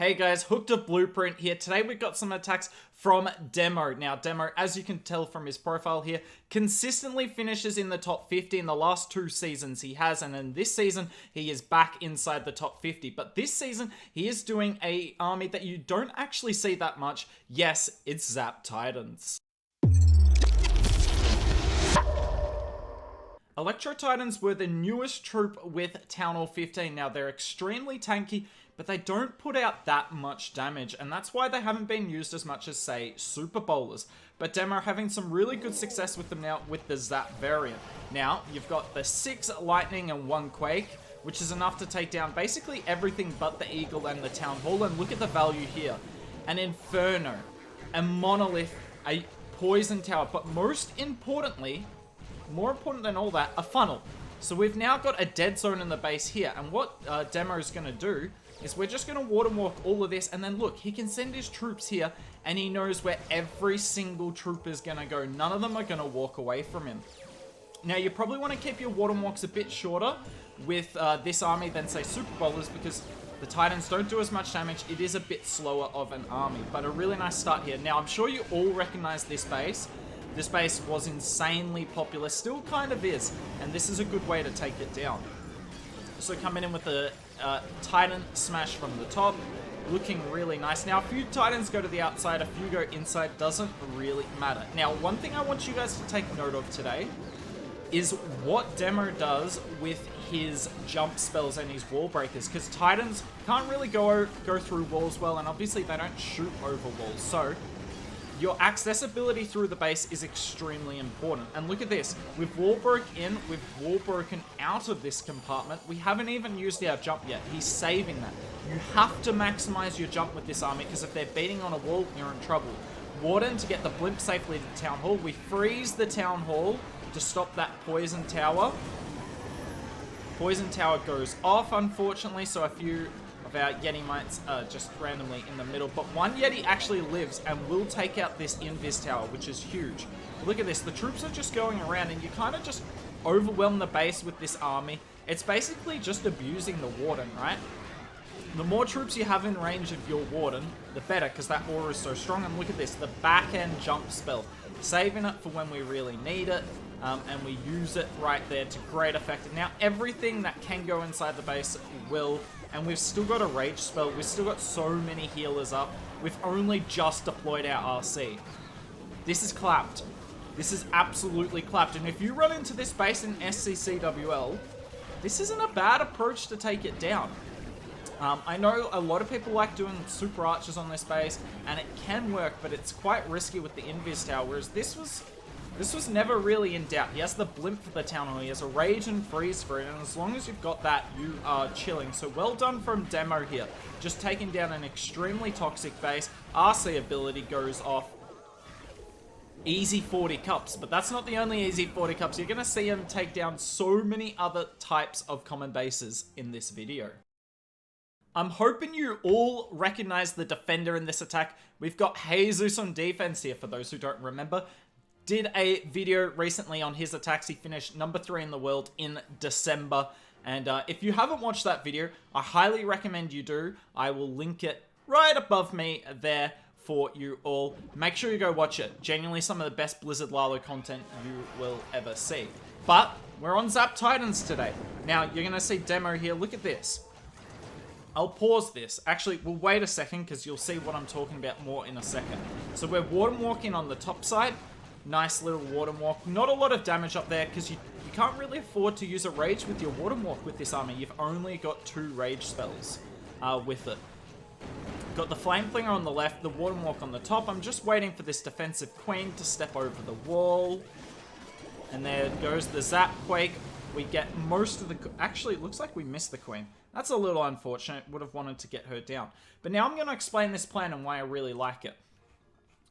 Hey guys, Hooked Up Blueprint here. Today we've got some attacks from Demo. Now Demo, as you can tell from his profile here, consistently finishes in the top 50 in the last 2 seasons he has, and in this season he is back inside the top 50. But this season he is doing a army that you don't actually see that much. Yes, it's Zap Titans. Electro Titans were the newest troop with Town Hall 15. Now they're extremely tanky, but they don't put out that much damage, and that's why they haven't been used as much as, say, Super Bowlers. But Demo are having some really good success with them now with the Zap variant. Now, you've got the 6 Lightning and 1 Quake, which is enough to take down basically everything but the Eagle and the Town Hall, and look at the value here. An Inferno, a Monolith, a Poison Tower, but most importantly, more important than all that, a funnel. So we've now got a dead zone in the base here, and what Demo is going to do is we're just going to water walk all of this, and then look, he can send his troops here, and he knows where every single troop is going to go. None of them are going to walk away from him. Now, you probably want to keep your water walks a bit shorter with this army than, say, Super Bowlers, because the Titans don't do as much damage. It is a bit slower of an army, but a really nice start here. Now, I'm sure you all recognize this base. This base was insanely popular, still kind of is, and this is a good way to take it down. So coming in with the Titan smash from the top, looking really nice. Now, a few Titans go to the outside, a few go inside, doesn't really matter. Now, one thing I want you guys to take note of today is what Demo does with his jump spells and his wall breakers, because Titans can't really go through walls well, and obviously they don't shoot over walls, so your accessibility through the base is extremely important. And look at this. We've wall broke in, we've wall broken out of this compartment. We haven't even used our jump yet. He's saving that. You have to maximize your jump with this army, because if they're beating on a wall, you're in trouble. Warden to get the blimp safely to the Town Hall. We freeze the Town Hall to stop that Poison Tower. Poison Tower goes off, unfortunately, so a few of our Yeti mites just randomly in the middle, but one Yeti actually lives and will take out this Invis Tower, which is huge. Look at this, the troops are just going around, and you kind of just overwhelm the base with this army. It's basically just abusing the Warden, right? The more troops you have in range of your Warden, the better, because that aura is so strong. And look at this, the back end jump spell, saving it for when we really need it. And we use it right there to great effect. And now everything that can go inside the base will, and we've still got a rage spell. We've still got so many healers up. We've only just deployed our RC. This is clapped. This is absolutely clapped. And if you run into this base in SCCWL, this isn't a bad approach to take it down. I know a lot of people like doing super archers on this base, and it can work, but it's quite risky with the Invis Tower, whereas this was never really in doubt. He has the blimp for the Town Hall, he has a rage and freeze for it, and as long as you've got that, you are chilling. So well done from Demo here. Just taking down an extremely toxic base. RC ability goes off. Easy 40 cups, but that's not the only easy 40 cups. You're going to see him take down so many other types of common bases in this video. I'm hoping you all recognize the defender in this attack. We've got Jesus on defense here, for those who don't remember. Did a video recently on his attacks. He finished number 3 in the world in December. And if you haven't watched that video, I highly recommend you do. I will link it right above me there for you all. Make sure you go watch it. Genuinely some of the best Blizzard Lalo content you will ever see. But we're on Zap Titans today. Now, you're going to see Demo here. Look at this. I'll pause this. Actually, we'll wait a second, because you'll see what I'm talking about more in a second. So we're water walking on the top side. Nice little water walk. Not a lot of damage up there, because you can't really afford to use a rage with your water walk with this army. You've only got 2 rage spells with it. Got the flame flinger on the left, the water walk on the top. I'm just waiting for this defensive queen to step over the wall. And there goes the Zap Quake. We get most of the... Actually, it looks like we missed the queen. That's a little unfortunate. Would have wanted to get her down. But now I'm going to explain this plan and why I really like it.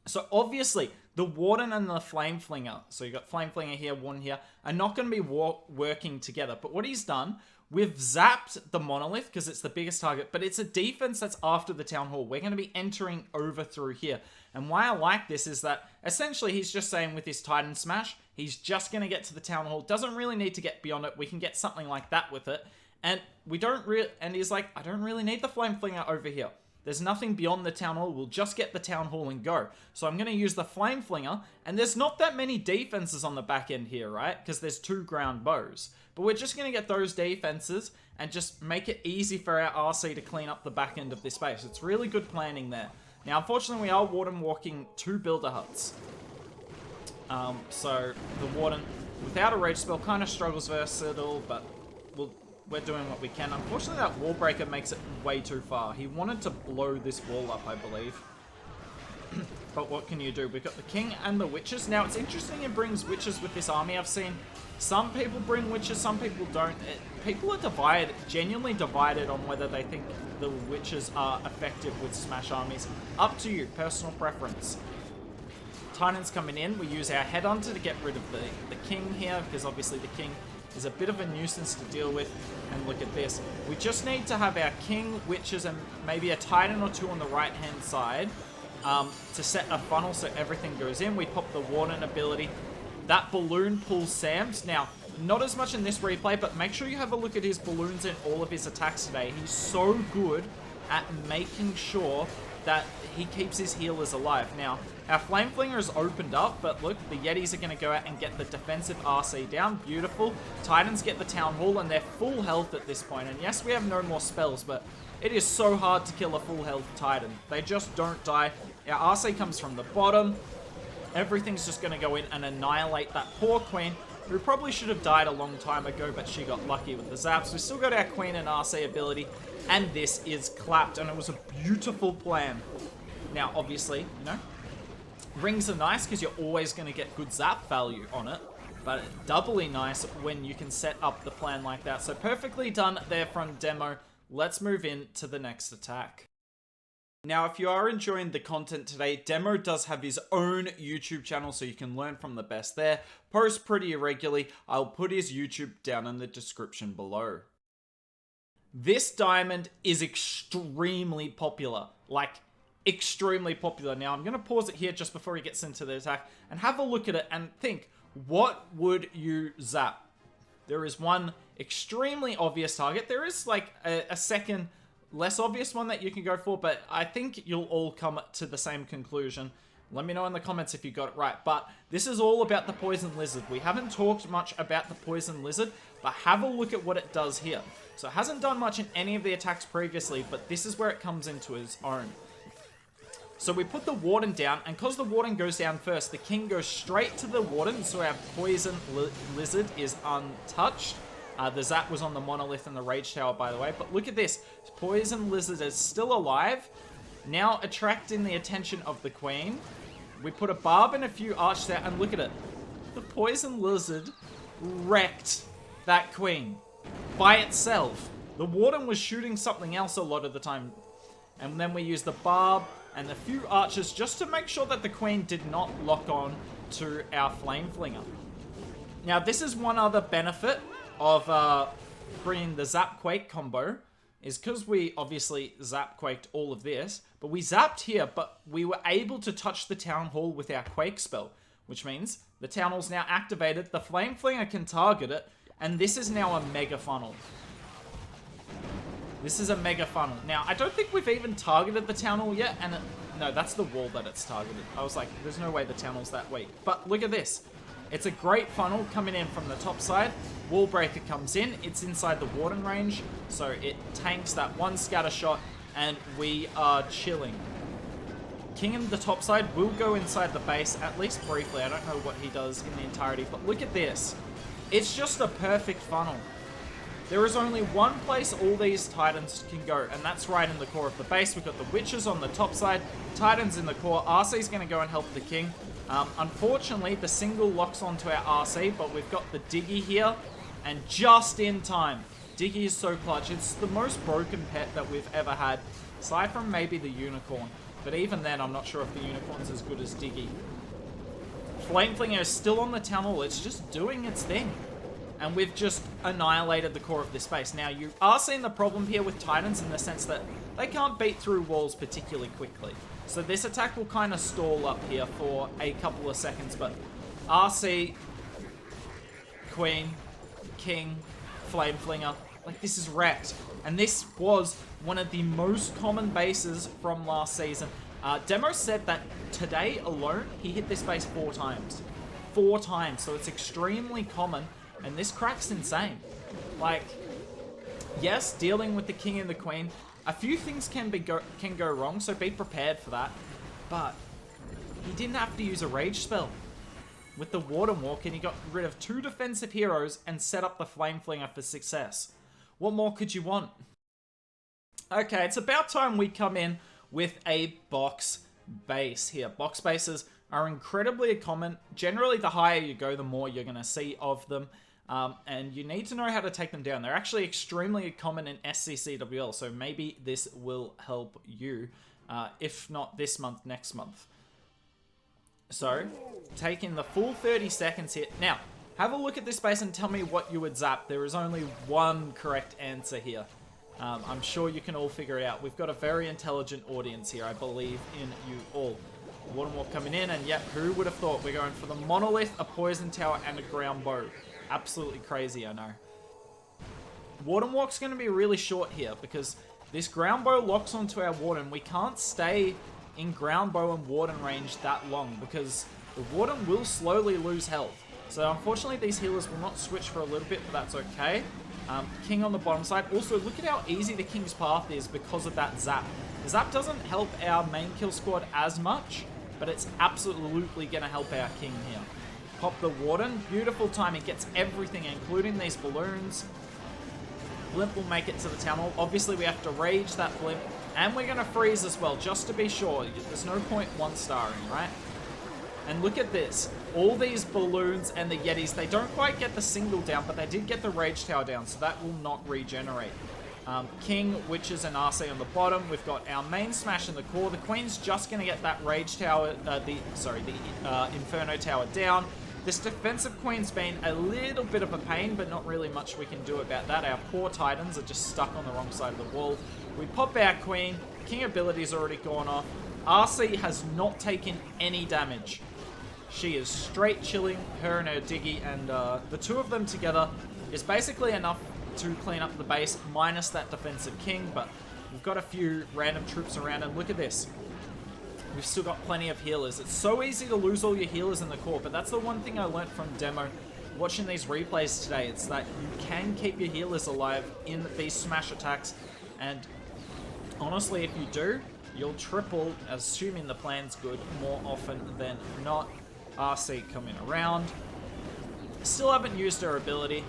So obviously, the Warden and the Flame Flinger, so you got Flame Flinger here, Warden here, are not going to be working together. But what he's done, we've zapped the Monolith, because it's the biggest target, but it's a defense that's after the Town Hall. We're going to be entering over through here. And why I like this is that, essentially, he's just saying with his Titan Smash, he's just going to get to the Town Hall. Doesn't really need to get beyond it. We can get something like that with it. And we don't really, and he's like, I don't really need the Flame Flinger over here. There's nothing beyond the Town Hall. We'll just get the Town Hall and go. So I'm going to use the Flame Flinger. And there's not that many defenses on the back end here, right? Because there's 2 ground bows. But we're just going to get those defenses and just make it easy for our RC to clean up the back end of this base. It's really good planning there. Now, unfortunately, we are Warden walking 2 Builder Huts. So the Warden, without a rage spell, kind of struggles versatile, but we're doing what we can. Unfortunately, that wall breaker makes it way too far. He wanted to blow this wall up, I believe. But what can you do? We've got the king and the witches. Now, it's interesting it brings witches with this army. I've seen some people bring witches, some people don't. People are divided, genuinely divided on whether they think the witches are effective with smash armies. Up to you, personal preference. Titans coming in. We use our headhunter to get rid of the king here, because obviously the king is a bit of a nuisance to deal with. And look at this. We just need to have our king, witches, and maybe a titan or 2 on the right-hand side to set a funnel so everything goes in. We pop the Warden ability. That balloon pulls Sam's. Now, not as much in this replay, but make sure you have a look at his balloons in all of his attacks today. He's so good at making sure that he keeps his healers alive. Now, our Flame Flinger is opened up, but look, the Yetis are going to go out and get the defensive RC down. Beautiful. Titans get the Town Hall, and they're full health at this point. And yes, we have no more spells, but it is so hard to kill a full health Titan. They just don't die. Our RC comes from the bottom. Everything's just going to go in and annihilate that poor queen, who probably should have died a long time ago, but she got lucky with the zaps. We still got our queen and RC ability, and this is clapped, and it was a beautiful plan. Now, obviously, you know, rings are nice because you're always going to get good zap value on it, but doubly nice when you can set up the plan like that. So perfectly done there from Demo. Let's move in to the next attack. Now, if you are enjoying the content today, Demo does have his own YouTube channel, so you can learn from the best there. Posts pretty irregularly. I'll put his YouTube down in the description below. This diamond is extremely popular. Like, extremely popular. Now, I'm going to pause it here just before he gets into the attack and have a look at it and think, what would you zap? There is one extremely obvious target. There is like a second less obvious one that you can go for, but I think you'll all come to the same conclusion. Let me know in the comments if you got it right. But this is all about the Poison Lizard. We haven't talked much about the Poison Lizard, but have a look at what it does here. So it hasn't done much in any of the attacks previously, but this is where it comes into its own. So we put the Warden down, and because the Warden goes down first, the King goes straight to the Warden, so our Poison Lizard is untouched. The Zap was on the Monolith and the Rage Tower, by the way, but look at this. Poison Lizard is still alive, now attracting the attention of the Queen. We put a Barb and a few Archers out, and look at it. The Poison Lizard wrecked that Queen by itself. The Warden was shooting something else a lot of the time, and then we used the Barb and a few Archers just to make sure that the Queen did not lock on to our Flame Flinger. Now, this is one other benefit of bringing the Zap Quake combo, is because we obviously Zap Quaked all of this, but we zapped here, but we were able to touch the Town Hall with our Quake spell, which means the Town Hall's now activated, the Flame Flinger can target it, and this is now a Mega Funnel. This is a Mega Funnel. Now, I don't think we've even targeted the Town Hall yet, and no, that's the wall that it's targeted. I was like, there's no way the Town Hall's that weak. But look at this. It's a great funnel coming in from the top side. Wall Breaker comes in. It's inside the Warden range, so it tanks that one scatter shot, and we are chilling. King in the top side will go inside the base, at least briefly. I don't know what he does in the entirety, but look at this. It's just a perfect funnel. There is only one place all these Titans can go, and that's right in the core of the base. We've got the Witches on the top side, Titans in the core. RC's going to go and help the King. Unfortunately, the single locks onto our RC, but we've got the Diggy here, and just in time. Diggy is so clutch. It's the most broken pet that we've ever had, aside from maybe the Unicorn. But even then, I'm not sure if the Unicorn's as good as Diggy. Flame Flinger is still on the Town Hall. It's just doing its thing. And we've just annihilated the core of this base. Now, you are seeing the problem here with Titans in the sense that they can't beat through walls particularly quickly. So this attack will kind of stall up here for a couple of seconds. But RC, Queen, King, Flame Flinger, like this is wrecked. And this was one of the most common bases from last season. Demo said that today alone, he hit this base 4 times. 4 times, so it's extremely common, and this crack's insane. Like, yes, dealing with the king and the queen, a few things can go wrong, so be prepared for that. But he didn't have to use a rage spell with the Warden Walk, and he got rid of 2 defensive heroes and set up the Flame Flinger for success. What more could you want? Okay, it's about time we come in with a box base here. Box bases are incredibly common. Generally, the higher you go, the more you're going to see of them. And you need to know how to take them down. They're actually extremely common in SCCWL, so maybe this will help you. If not this month, next month. So, taking the full 30 seconds here. Now, have a look at this base and tell me what you would zap. There is only one correct answer here. I'm sure you can all figure it out. We've got a very intelligent audience here. I believe in you all. Warden Walk coming in, and yet, who would have thought we're going for the Monolith, a Poison Tower, and a Ground Bow. Absolutely crazy, I know. Warden Walk's going to be really short here, because this Ground Bow locks onto our Warden. We can't stay in Ground Bow and Warden range that long, because the Warden will slowly lose health. So unfortunately, these healers will not switch for a little bit, but that's okay. King on the bottom side. Also, look at how easy the King's path is because of that Zap. The Zap doesn't help our main kill squad as much, but it's absolutely going to help our King here. Pop the Warden. Beautiful timing. Gets everything, including these balloons. Blimp will make it to the town hall. Obviously, we have to rage that Blimp. And we're going to freeze as well, just to be sure. There's no point 1-starring, right? And look at this. All these balloons and the Yetis, they don't quite get the single down, but they did get the Rage Tower down, so that will not regenerate. King, Witches, and RC on the bottom. We've got our main smash in the core. The Queen's just going to get that Rage Tower, the Inferno Tower down. This defensive Queen's been a little bit of a pain, but not really much we can do about that. Our poor Titans are just stuck on the wrong side of the wall. We pop our Queen. King ability's already gone off. RC has not taken any damage. She is straight chilling, her and her Diggy, and the two of them together is basically enough to clean up the base, minus that defensive King, but we've got a few random troops around, and look at this. We've still got plenty of healers. It's so easy to lose all your healers in the core, but that's the one thing I learned from Demo watching these replays today. It's that you can keep your healers alive in these smash attacks, and honestly, if you do, you'll triple, assuming the plan's good, more often than not. RC coming around. Still haven't used her ability.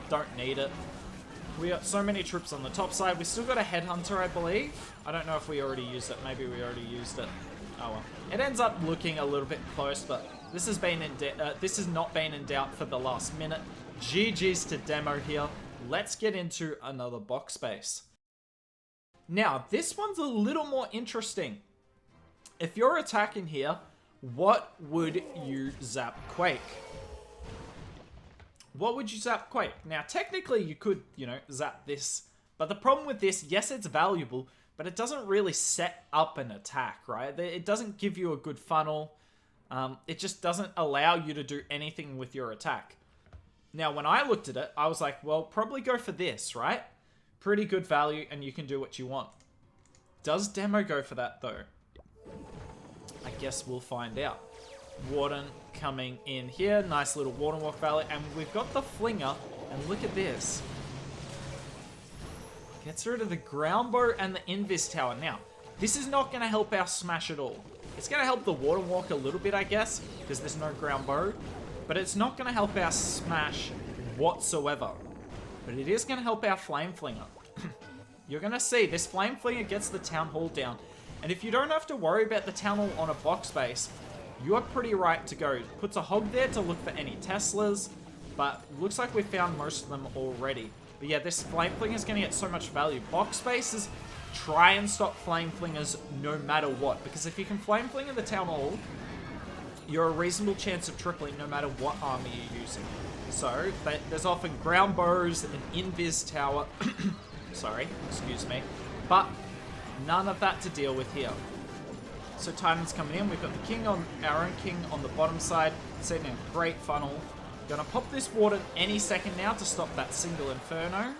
Don't need it. We got so many troops on the top side. We still got a Headhunter, I believe. I don't know if we already used it. Maybe we already used it. Oh well. It ends up looking a little bit close, but this has been this has not been in doubt for the last minute. GG's to Demo here. Let's get into another box space. Now, this one's a little more interesting. If you're attacking here, what would you zap Quake? What would you zap Quake? Now, technically, you could, zap this. But the problem with this, yes, it's valuable, but it doesn't really set up an attack, right? It doesn't give you a good funnel. It just doesn't allow you to do anything with your attack. Now, when I looked at it, I was like, well, probably go for this, right? Pretty good value, and you can do what you want. Does Demo go for that, though? I guess we'll find out. Warden coming in here. Nice little Warden Walk Valley. And we've got the Flinger. And look at this. Gets rid of the Ground Bow and the Invis Tower. Now, this is not going to help our smash at all. It's going to help the Warden Walk a little bit, I guess, because there's no Ground Bow. But it's not going to help our smash whatsoever. But it is going to help our Flame Flinger. You're going to see this Flame Flinger gets the Town Hall down. And if you don't have to worry about the Town Hall on a box base, you are pretty right to go. Puts a Hog there to look for any Teslas, but looks like we found most of them already. But yeah, this Flame Flinger is going to get so much value. Box bases, try and stop Flame Flingers no matter what, because if you can Flame Flinger the Town Hall, you're a reasonable chance of tripling no matter what army you're using. So, there's often Ground Bows, an Invis Tower, sorry, excuse me, but none of that to deal with here. So Titans coming in. We've got the King on our own King on the bottom side, setting a great funnel. Gonna pop this Warden any second now to stop that single Inferno.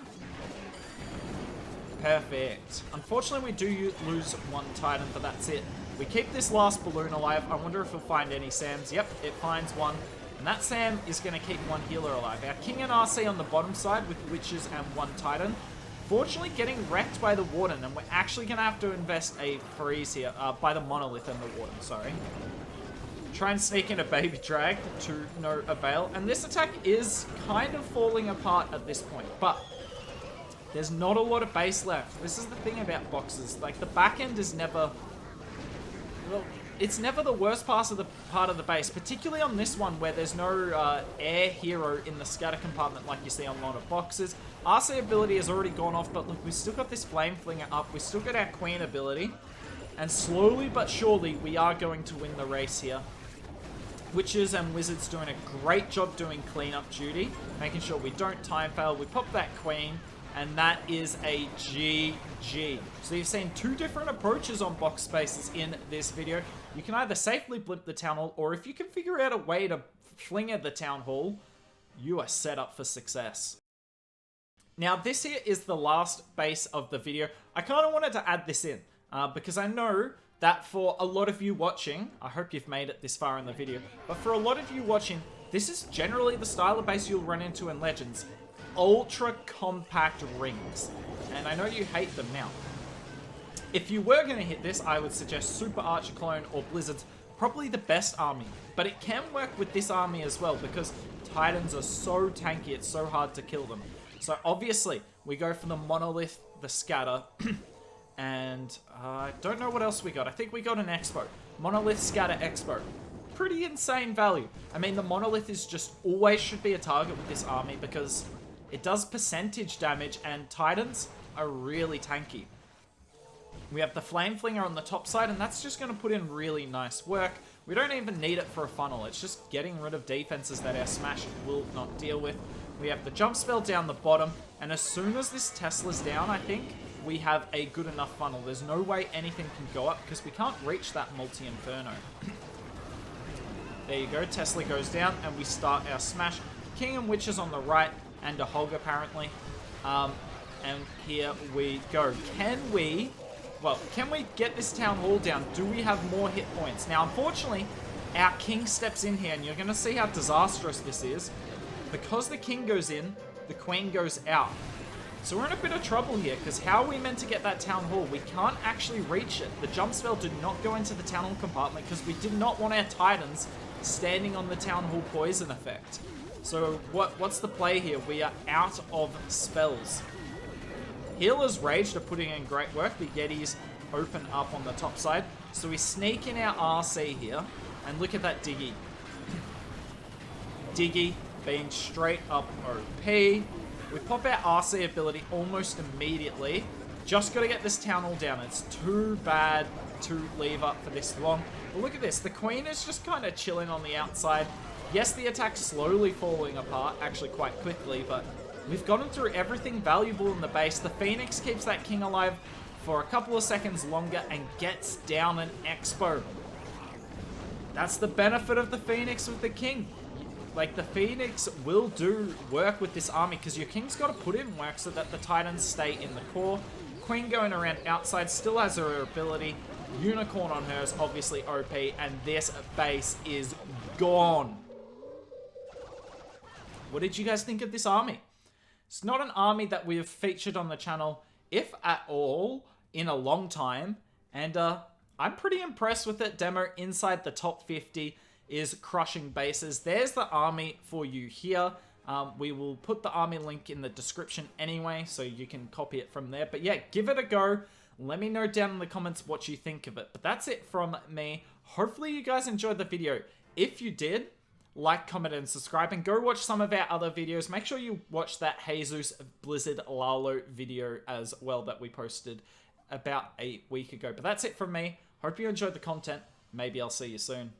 Perfect. Unfortunately, we do lose one Titan, but that's it. We keep this last balloon alive. I wonder if we'll find any Sams. Yep, it finds one. And that Sam is going to keep one healer alive. Our King and RC on the bottom side with Witches and one Titan. Fortunately, getting wrecked by the Warden, and we're actually going to have to invest a freeze here. By the Monolith and the Warden, sorry. Try and sneak in a Baby Drag to no avail. And this attack is kind of falling apart at this point. But there's not a lot of base left. This is the thing about boxes. Like, the back end is never... Well, it's never the worst part of the base, particularly on this one where there's no air hero in the scatter compartment like you see on a lot of boxes. RC ability has already gone off, but look, we've still got this Flame Flinger up. We've still got our Queen ability. And slowly but surely, we are going to win the race here. Witches and Wizards doing a great job doing cleanup duty, making sure we don't time fail. We pop that Queen, and that is a GG. So you've seen two different approaches on box spaces in this video. You can either safely blimp the Town Hall, or if you can figure out a way to fling at the Town Hall, you are set up for success. Now, this here is the last base of the video. I kind of wanted to add this in, because I know that for a lot of you watching, I hope you've made it this far in the video, but for a lot of you watching, this is generally the style of base you'll run into in Legends. Ultra compact rings. And I know you hate them now. If you were going to hit this, I would suggest Super Archer Clone or Blizzard's probably the best army. But it can work with this army as well because Titans are so tanky, it's so hard to kill them. So obviously, we go for the Monolith, the Scatter, and I don't know what else we got. I think we got an Expo. Monolith, Scatter, Expo. Pretty insane value. I mean, the Monolith is just always should be a target with this army because it does percentage damage and Titans are really tanky. We have the Flame Flinger on the top side, and that's just going to put in really nice work. We don't even need it for a funnel. It's just getting rid of defenses that our Smash will not deal with. We have the Jump Spell down the bottom, and as soon as this Tesla's down, I think, we have a good enough funnel. There's no way anything can go up because we can't reach that Multi-Inferno. There you go. Tesla goes down, and we start our Smash. King and Witches on the right, and a Hog apparently. And here we go. Can we get this Town Hall down? Do we have more hit points? Now, unfortunately, our King steps in here, and you're going to see how disastrous this is. Because the King goes in, the Queen goes out. So we're in a bit of trouble here, because how are we meant to get that Town Hall? We can't actually reach it. The Jump Spell did not go into the Town Hall compartment, because we did not want our Titans standing on the Town Hall poison effect. So what's the play here? We are out of spells. Healer's Rage are putting in great work. The Yetis open up on the top side. So we sneak in our RC here. And look at that Diggy. Diggy being straight up OP. We pop our RC ability almost immediately. Just got to get this Town Hall down. It's too bad to leave up for this long. But look at this. The Queen is just kind of chilling on the outside. Yes, the attack's slowly falling apart, actually quite quickly, but we've gotten through everything valuable in the base. The Phoenix keeps that King alive for a couple of seconds longer and gets down an Expo. That's the benefit of the Phoenix with the King. Like, the Phoenix will do work with this army because your King's got to put in work so that the Titans stay in the core. Queen going around outside still has her ability. Unicorn on her is obviously OP, and this base is gone. What did you guys think of this army? It's not an army that we have featured on the channel, if at all, in a long time. And I'm pretty impressed with it. Demo inside the top 50 is crushing bases. There's the army for you here. We will put the army link in the description anyway, so you can copy it from there. But yeah, give it a go. Let me know down in the comments what you think of it. But that's it from me. Hopefully you guys enjoyed the video. If you did, like, comment, and subscribe, and go watch some of our other videos. Make sure you watch that Jesus Blizzard Lalo video as well that we posted about a week ago. But that's it from me. Hope you enjoyed the content. Maybe I'll see you soon.